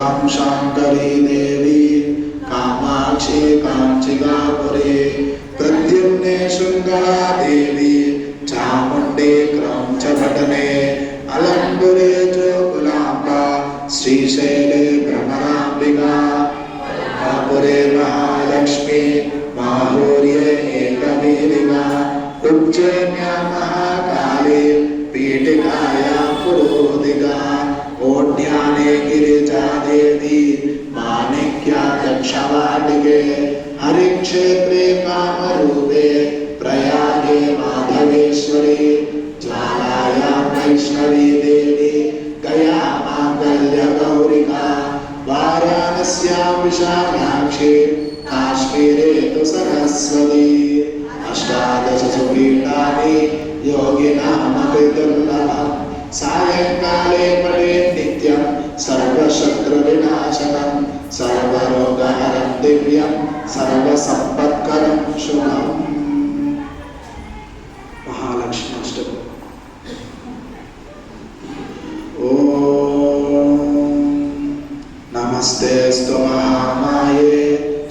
शांकरी देवी कामाक्षी कांचिकापुरी प्रद्युम्ने शृंगला देवी चामुंडे क्रौंचपटने अलंबुरे जोकुलांबा श्रीशैले भ्रमरांबिका पुरे महालक्ष्मी माहुर्ये एकवीरिका उज्जैन्या महाकाली पीठिकायां पुरोदिका ओढ्याने गिरिजा देवी माणिक्या दक्षवाटिके हरिक्षेत्रे कामरूपे प्रयागे माधवेश्वरी ज्वालायां वैष्णवी देवी गया मांगल्य गौरिका वाराणस्यां विशालाक्षी काश्मीरे तु सरस्वती अष्टादश सुपीठानि योगिनामपि दुर्लभम् सायंकाले पठे नित्यं सर्वशत्रुविनाशनं सर्वरोगहरं दिव्यं सर्वसम्पत्करं शुभम्। महालक्ष्मी अष्टकम्। ओम नमस्ते स्तुमा